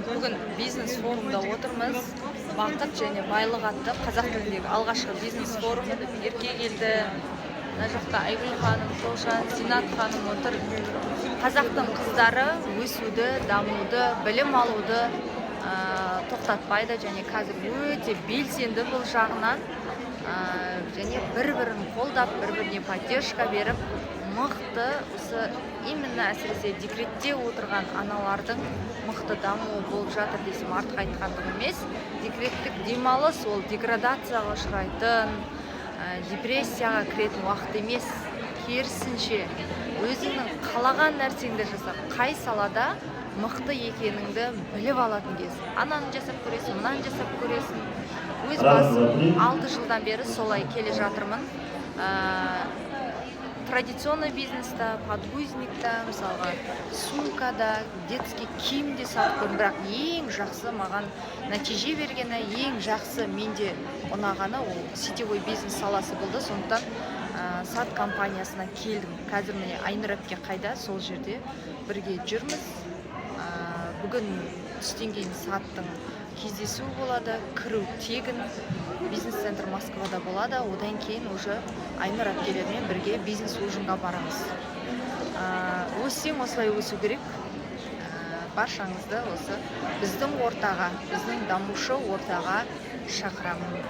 Бүгін бизнес форумда отырмыз. Бақыт және байлық атты қазақ тіліндегі алғашқы бизнес форум. Ерке келді. Мына жақта Айгүл ханым, Тоғжан, Синат ханым отыр. Қазақтың қыздары өсуді, дамуды, білім алуды тоқтатпайды және қазір өте белсенді бұл жағынан. Және бір-бірін қолдап, бір-біріне поддержка беріп, мықты осы именно әсіресе декретте отырған аналардың мықты дамуы болып жатыр десем артық айтқандық емес. Декреттік демалыс ол деградацияға ұшырайтын, депрессияға кіретін уақыт емес, керісінше өзіңнің қалаған нәрсеңді жасап, қай салада мықты екеніңді біліп алатын кез. Ананы жасап көресің, мынаны жасап көресің. Өз басым 6 жылдан бері солай келе жатырмын. Традиционный бизнеста, подгузникта, мысалға сумкада, детский киімде сатып көрдім, бірақ ең жақсы маған нәтиже бергені, ең жақсы менде ұнағаны ол сетевой бизнес саласы болды. Сондықтан сат компаниясына келдім. Қазір міне Айнұр әпке қайда, сол жерде бірге жүрміз. Бүгін түстен кейін саттың кездесу болады, кіру тегін, бизнес-центр Москвада болады, одан кейін уже Айнұр әпкелермен бірге бизнес ужинға барамыз. Өссең осылай өсу керек. Баршаңызды осы біздің ортаға, біздің дамушы ортаға шақырамын.